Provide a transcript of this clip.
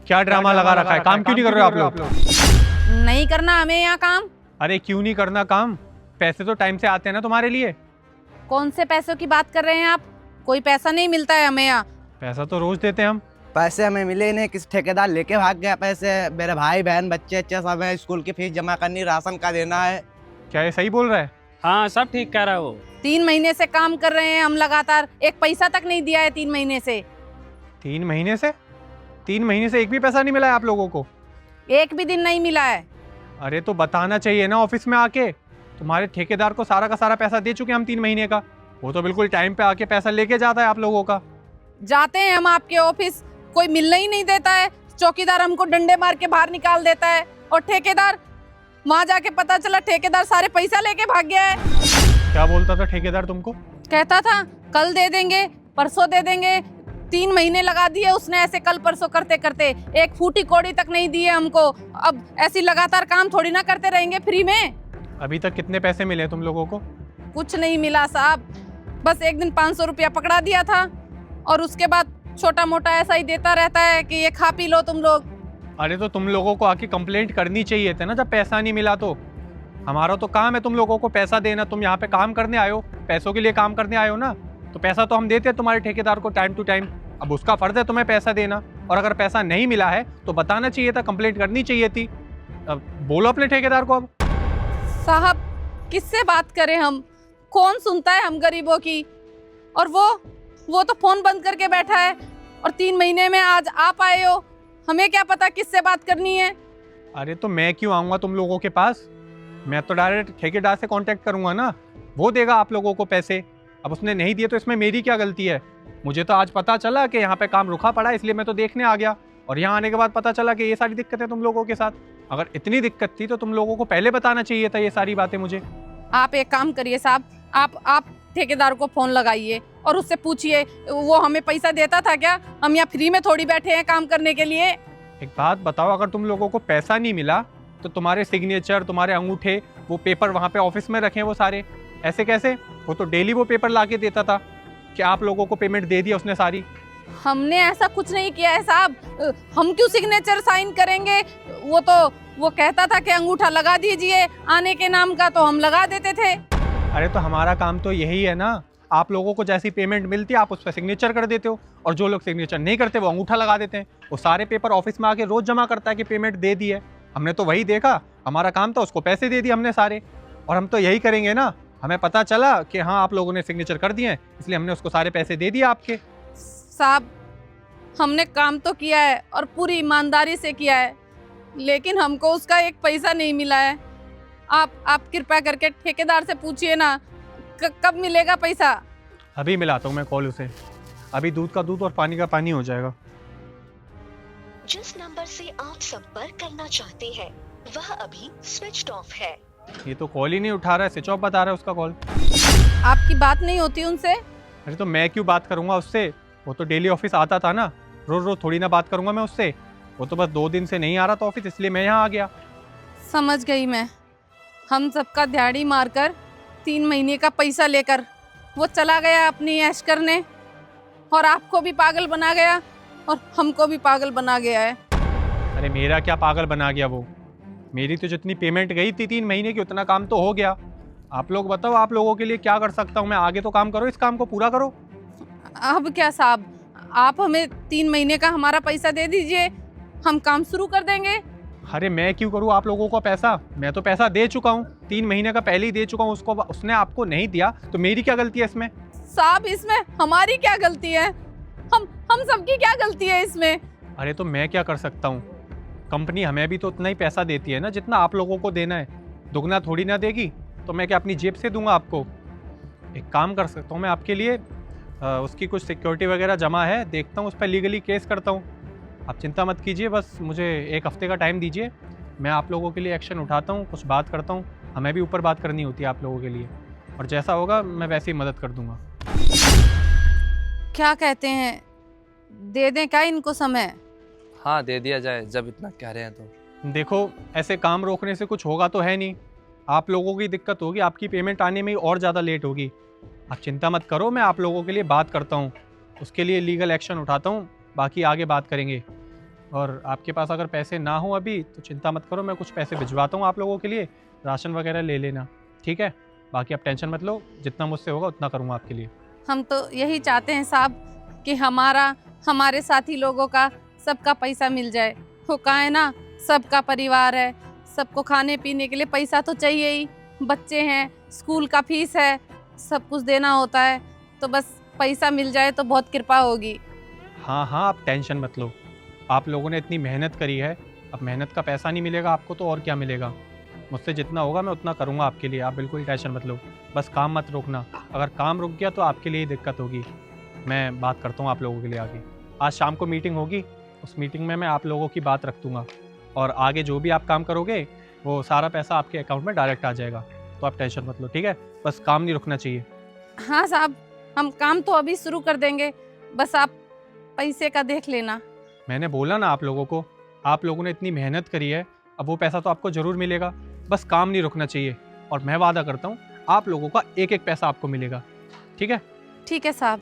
क्या ड्रामा लगा रखा है? काम क्यों नहीं कर रहे हो आप लोग? नहीं करना हमें यहाँ काम। अरे क्यों नहीं करना काम? पैसे तो टाइम से आते हैं ना तुम्हारे लिए। कौन से पैसों की बात कर रहे हैं आप? कोई पैसा नहीं मिलता है हमें यहाँ। पैसा तो रोज देते हैं हम। पैसे हमें मिले ही नहीं, किस ठेकेदार लेके भाग गया पैसे। मेरे भाई बहन बच्चे अच्छे सब हैं, स्कूल की फीस जमा करनी, राशन का देना है। क्या ये सही बोल रहा है? हाँ सब ठीक कह रहा है वो। 3 महीने से काम कर रहे हैं हम लगातार, एक पैसा तक नहीं दिया है 3 महीने से। 3 महीने से? 3 महीने से एक भी पैसा नहीं मिला है आप लोगों को? एक भी दिन नहीं मिला है। अरे तो बताना चाहिए ना ऑफिस में आके। तुम्हारे ठेकेदार को सारा का सारा पैसा दे चुके हैं हम 3 महीने का। वो तो बिल्कुल टाइम पे आके पैसा लेके जाता है आप लोगों का। जाते हैं हम आपके ऑफिस, कोई मिलने ही नहीं देता है। चौकीदार हमको डंडे मार के बाहर निकाल देता है और ठेकेदार, वहां जाके पता चला ठेकेदार सारे पैसा लेके भाग गया है। क्या बोलता था ठेकेदार तुमको? कहता था कल दे देंगे, परसों दे देंगे। 3 महीने लगा दिए उसने ऐसे कल परसों करते करते, एक फूटी कौड़ी तक नहीं दिए हमको। अब ऐसी लगातार काम थोड़ी ना करते रहेंगे फ्री में। अभी तक कितने पैसे मिले तुम लोगों को? कुछ नहीं मिला साहब, बस एक दिन 500 रुपया पकड़ा दिया था और उसके बाद छोटा मोटा ऐसा ही देता रहता है कि ये खा पी लो तुम लोग। अरे तो तुम लोगों को आके कंप्लेंट करनी चाहिए थी ना जब पैसा नहीं मिला तो। हमारा तो काम है तुम लोगों को पैसा देना। तुम यहाँ पे काम करने आए हो, पैसों के लिए काम करने आए हो ना, तो पैसा तो हम देते हैं तुम्हारे ठेकेदार को टाइम टू टाइम। अब उसका फर्ज है तुम्हें पैसा देना, और अगर पैसा नहीं मिला है तो बताना चाहिए था, कंप्लेंट करनी चाहिए थी। अब बोलो अपने ठेकेदार को। अब साहब किससे बात करें हम, कौन सुनता है हम गरीबों की। और वो तो फोन बंद करके बैठा है। और 3 महीने में आज आप आए हो, हमें क्या पता किससे बात करनी है। अरे तो मैं क्यों आऊँगा तुम लोगों के पास? मैं तो डायरेक्ट ठेकेदार से कांटेक्ट करूँगा ना, वो देगा आप लोगों को पैसे। अब उसने नहीं दिए तो इसमें मेरी क्या गलती है? मुझे तो आज पता चला कि यहाँ पे काम रुका पड़ा है, इसलिए मैं तो देखने आ गया। और यहाँ आने के बाद पता चला कि ये सारी दिक्कतें तुम लोगों के साथ। अगर इतनी दिक्कत थी तो तुम लोगों को पहले बताना चाहिए था ये सारी बातें मुझे। आप एक काम करिए साहब, आप ठेकेदार को फोन लगाइए और उससे पूछिए वो हमें पैसा देता था क्या। हम यहाँ फ्री में थोड़ी बैठे हैं काम करने के लिए। एक बात बताओ, अगर तुम लोगों को पैसा नहीं मिला तो तुम्हारे सिग्नेचर, तुम्हारे अंगूठे, वो पेपर वहाँ पे ऑफिस में रखे वो सारे, ऐसे कैसे? वो तो डेली वो पेपर ला के देता था कि आप लोगों को पेमेंट दे दिया उसने सारी। हमने ऐसा कुछ नहीं किया है साहब, हम क्यों सिग्नेचर साइन करेंगे। वो कहता था कि अंगूठा लगा दीजिए आने के नाम का, तो हम लगा देते थे। अरे तो हमारा काम तो यही है ना, आप लोगों को जैसी पेमेंट मिलती है आप उस पर सिग्नेचर कर देते हो, और जो लोग सिग्नेचर नहीं करते वो अंगूठा लगा देते हैं। वो सारे पेपर ऑफिस में आके रोज जमा करता है कि पेमेंट दे दी है। हमने तो वही देखा, हमारा काम था उसको पैसे दे दिए हमने सारे, और हम तो यही करेंगे ना। हमें पता चला कि हाँ आप लोगों ने सिग्नेचर कर दिए हैं, इसलिए हमने उसको सारे पैसे दे दिए आपके। साहब हमने काम तो किया है और पूरी ईमानदारी से किया है, लेकिन हमको उसका एक पैसा नहीं मिला है। आप कृपया करके ठेकेदार से पूछिए ना कब मिलेगा पैसा। अभी मिलाता हूँ मैं कॉल उसे, अभी दूध का दूध और पानी का पानी हो जाएगा। जिस नंबर से आप संपर्क करना चाहते हैं वह अभी स्विच ऑफ है। ये तो कॉल ही नहीं उठा रहा है, स्विच ऑफ बता रहा है उसका कॉल। आपकी बात नहीं होती उनसे? अरे तो मैं क्यों बात करूंगा उससे? वो तो डेली ऑफिस आता था ना, रोज रोज थोड़ी ना बात करूंगा मैं उससे। वो तो बस 2 दिन से नहीं आ रहा था ऑफिस, इसलिए मैं यहाँ आ गया। समझ गई मैं। हम सबका दिहाड़ी मारकर 3 महीने का पैसा लेकर वो चला गया अपनी ऐश करने, और आपको भी पागल बना गया और हमको भी पागल बना गया है। अरे मेरा क्या पागल बना गया वो? मेरी तो जितनी पेमेंट गई थी 3 महीने की उतना काम तो हो गया। आप लोग बताओ, आप लोगों के लिए क्या कर सकता हूँ मैं? आगे तो काम करो, इस काम को पूरा करो। अब क्या साहब, आप हमें 3 महीने का हमारा पैसा दे दीजिए, हम काम शुरू कर देंगे। अरे मैं क्यों करूँ आप लोगों को पैसा? मैं तो पैसा दे चुका हूँ, 3 महीने का पहले ही दे चुका हूँ उसको। उसने आपको नहीं दिया तो मेरी क्या गलती है इसमें? साहब इसमें हमारी क्या गलती है? हम सबकी क्या गलती है इसमें? अरे तो मैं क्या कर सकता हूँ? कंपनी हमें भी तो उतना ही पैसा देती है ना जितना आप लोगों को देना है। दुगना थोड़ी ना देगी, तो मैं क्या अपनी जेब से दूंगा आपको? एक काम कर सकता हूँ मैं आपके लिए, उसकी कुछ सिक्योरिटी वगैरह जमा है, देखता हूँ उस पर लीगली केस करता हूँ। आप चिंता मत कीजिए, बस मुझे 1 हफ्ते का टाइम दीजिए, मैं आप लोगों के लिए एक्शन उठाता हूँ, कुछ बात करता हूँ। हमें भी ऊपर बात करनी होती है आप लोगों के लिए, और जैसा होगा मैं वैसे ही मदद कर दूंगा। क्या कहते हैं, दे दें क्या इनको समय? हाँ दे दिया जाए, जब इतना कह रहे हैं तो। देखो ऐसे काम रोकने से कुछ होगा तो है नहीं, आप लोगों की दिक्कत होगी, आपकी पेमेंट आने में ही और ज़्यादा लेट होगी। आप चिंता मत करो, मैं आप लोगों के लिए बात करता हूँ, उसके लिए लीगल एक्शन उठाता हूँ, बाकी आगे बात करेंगे। और आपके पास अगर पैसे ना हो अभी तो चिंता मत करो, मैं कुछ पैसे भिजवाता हूँ आप लोगों के लिए, राशन वगैरह ले लेना, ठीक है? बाकी आप टेंशन मत लो, जितना मुझसे होगा उतना करूँगा आपके लिए। हम तो यही चाहते हैं साहब कि हमारे साथी लोगों का सबका पैसा मिल जाए। वो कहा है ना, सबका परिवार है, सबको खाने पीने के लिए पैसा तो चाहिए ही, बच्चे हैं, स्कूल का फीस है, सब कुछ देना होता है, तो बस पैसा मिल जाए तो बहुत कृपा होगी। हाँ हाँ, आप टेंशन मत लो, आप लोगों ने इतनी मेहनत करी है, अब मेहनत का पैसा नहीं मिलेगा आपको तो और क्या मिलेगा? मुझसे जितना होगा मैं उतना करूँगा आपके लिए, आप बिल्कुल टेंशन मत लो। बस काम मत रोकना, अगर काम रुक गया तो आपके लिए ही दिक्कत होगी। मैं बात करता हूँ आप लोगों के लिए आगे। आज शाम को मीटिंग होगी, उस मीटिंग में मैं आप लोगों की बात रख दूँगा और आगे जो भी आप काम करोगे वो सारा पैसा आपके अकाउंट में डायरेक्ट आ जाएगा, तो आप टेंशन मत लो, ठीक है? बस काम नहीं रुकना चाहिए। हाँ साहब, हम काम तो अभी शुरू कर देंगे, बस आप पैसे का देख लेना। मैंने बोला ना आप लोगों को, आप लोगों ने इतनी मेहनत करी है, अब वो पैसा तो आपको ज़रूर मिलेगा, बस काम नहीं रुकना चाहिए। और मैं वादा करता हूँ आप लोगों का एक एक पैसा आपको मिलेगा, ठीक है? ठीक है साहब।